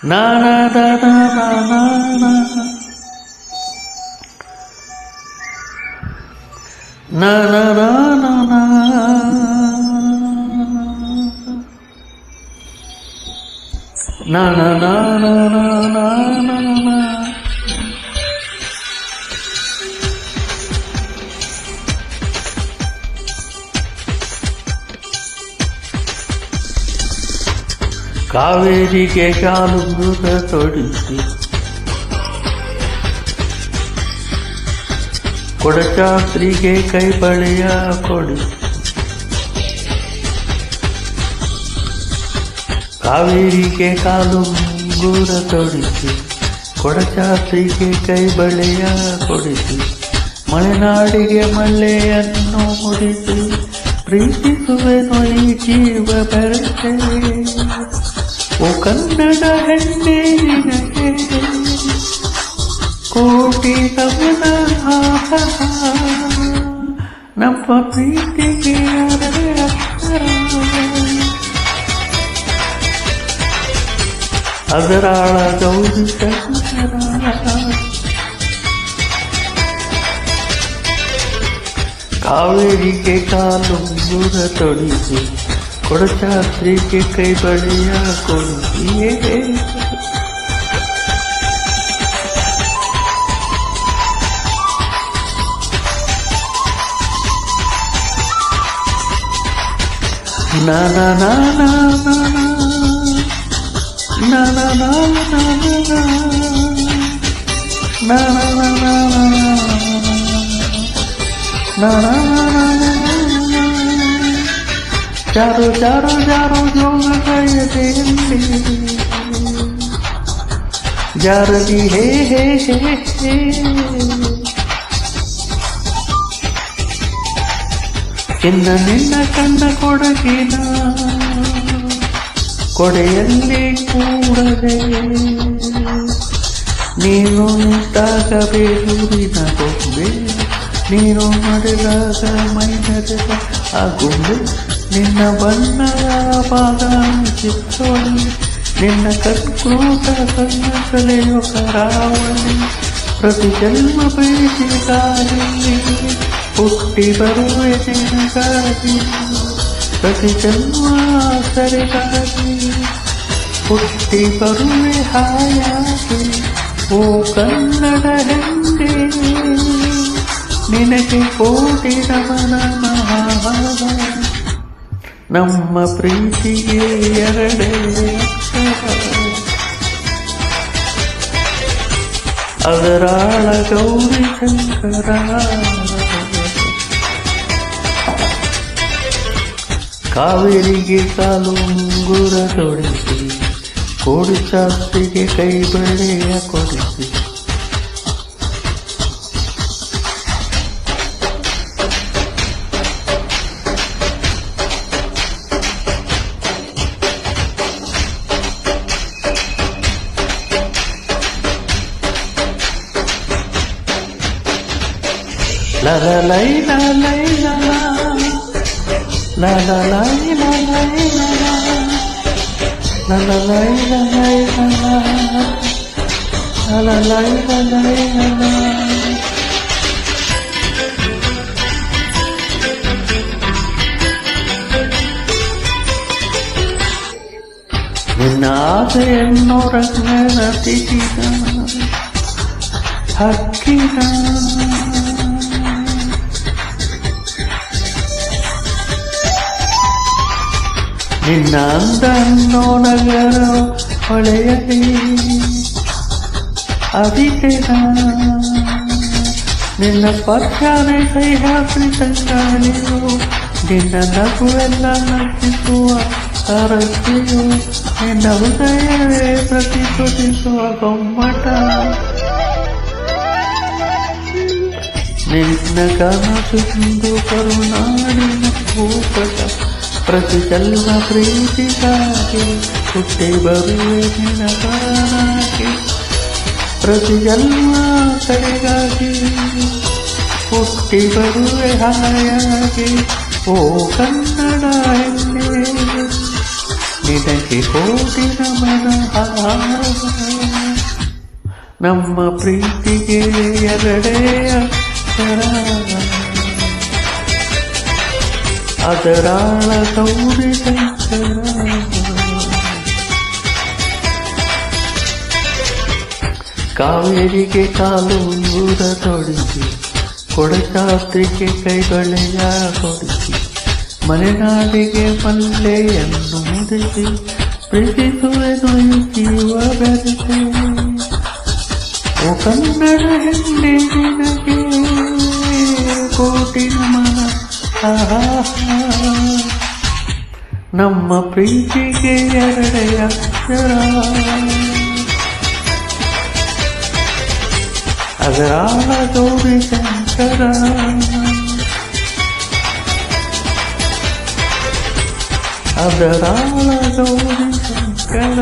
na na na na na na na na na na na na na na na na na. ಕಾವೇರಿಗೆ ಕಾಲು ಮೃಗ ತೊಡಿಸಿ ಕೊಡಚಾತ್ರಿಗೆ ಕೈ ಬಳೆಯ ಕೊಡಿಸಿ ಕಾವೇರಿಗೆ ಕಾಲು ಮುಂಗೂರ ತೊಡಿಸಿ ಕೊಡಚಾತ್ರಿಗೆ ಕೈ ಬಳೆಯ ಕೊಡಿಸಿ ಮಲೆನಾಡಿಗೆ ಮಲ್ಲೆಯನ್ನು ಮುಡಿಸಿ ಪ್ರೀತಿಸುವೆನು ಈ ಜೀವ ಬೆರಕೆ ಓ ಕನ್ನಡ ಹೆಣ್ಣೆ ನಿನಗೆ ಕೋಟಿ ನಮನ ನಮ್ಮ ಪ್ರೀತಿಗೆ ಅಕ್ಷರ ಅದರಾಳ ಗೌರಿ ಶಂಕರ ಕಾವೇರಿಗೆ ಕಾಲು ಮುಂಗೂರ ತೊಡಿಸಿ ಕೊಡಚಾತ್ರಿಗೆ ಕೈ ಬಳೆಯ ಕೊಡಿಸಿಯೇ na na na na na na na na na na na na ಜಾರೋ ಜಾರೋ ಜಾರೋ Jog ಕೈಯಲ್ಲಿ ಜಾರಲಿ ಹೇ ಹೇ ಹೇ ಹೇ ಚಿನ್ನ ನಿನ್ನ ಕಣ್ಣ ಕೊಡಗಿನ ಕೊಡೆಯಲ್ಲಿ ಕೂಡದೆ ನೀನು ನಿಂತಾಗ ಬೇರೂರಿನ ಗೊಂಬೆ ನೀನು ನಡೆದಾಗ ಮೈ ನಡೆದ ಆ ಗೊಂಬೆ ನಿನ್ನ ಬಣ್ಣದ ಪಾದ ಚಿತ್ತೋಳಿ ನಿನ್ನ ಕರ್ಕೂಟ ಕಣ್ಣ ಕಲೆಯೋ ಕರಾವಳಿ ಪ್ರತಿ ಜನ್ಮ ಪ್ರೀತಿಗಾಗಿ ಹುಟ್ಟಿ ಬರುವೆ ನಿನಗಾಗಿ ಪ್ರತಿ ಜನ್ಮ ಸರಿಗಾಗಿ ಹುಟ್ಟಿ ಬರುವೆ ಹಾಯಾಗಿ ಓ ಕನ್ನಡ ಹೆಂಡೆ ನಿನಗೆ ಕೋಟಿ ನಮನ ನಮ್ಮ ಪ್ರೀತಿಗೆ ಎರಡೇ ಅದರಾಳ ಗೌರಿ ಶಂಕರ ಕಾವೇರಿಗೆ ಕಾಲು ಮುಂಗೂರ ತೊಡಿಸಿ ಕೊಡಚಾತ್ರಿಗೆ ಕೈ ಬಳೆಯ ಕೊಡಿಸಿ la la la la la la la la la la la la la la la la la ನಿನ್ನ ಆಸೆಯನ್ನು ರಂಗನ ತಿಗಿದ ಹಕ್ಕಿನ ನಿನ್ನ ಅಂದನ್ನು ನಗರ ಹೊಳೆಯಲಿ ಅದಿಕೆನ ನಿನ್ನ ಸ್ಪರ್ಶನೆ ಸಹ್ಯಾದ್ರಿ ತಂಗಾಳಿಯು ನಿನ್ನ ನಗುವೆಲ್ಲ ನಟಿಸುವ ಸರಸ್ಯು ನಿನ್ನ ಹೃದಯವೇ ಪ್ರತಿಧ್ವನಿಸುವ ಗೊಮ್ಮಟ ನಿನ್ನ ಕನಸು ಕರುನಾಡಿನ ಭೂಪಟ ಪ್ರತಿ ಜನ್ಮ ಪ್ರೀತಿಗಾಗಿ ಹುಟ್ಟಿ ಬರುವೆ ನಿನಗಾಗಿ ಪ್ರತಿ ಜನ್ಮ ಕಡೆಗಾಗಿ ಹುಟ್ಟಿ ಬರುವೆ ಹಾಯಾಗಿ ಓ ಕನ್ನಡ ಹೆಣ್ಣೆ ನಿನಗೆ ಕೋಟಿ ನಮನ. ನಮ್ಮ ಪ್ರೀತಿಗೆ ಎರಡೇ ಅಕ್ಷರ, ಅದರಾಳ ಗೌರಿ ಶಂಕರ. ಕಾವೇರಿಗೆ ಕಾಲು ಊರ ತೊಡಿಸಿ, ಕೊಡಚಾತ್ರಿಗೆ ಕೈಗಳೆಯ ಕೊಡಿಸಿ, ಮಲೆನಾಡಿಗೆ ಮಲ್ಲೆಯನ್ನು ಮುಡಿಸಿ, ಪ್ರೀತಿಸುವೆನು ಈ ಜೀವ ಬೆರೆಸಿ. ಓ ಕನ್ನಡ ಹೆಣ್ಣೆ ನಿನಗೆ ಕೋಟಿ ನಮನ. ನಮ್ಮ ಪ್ರೀತಿಗೆ ಎರಡೇ ಅಕ್ಷರ, ಅದರಾಳ ಗೌರಿ ಶಂಕರ. ಅದರಾಳ ಗೌರಿ ಶಂಕರ.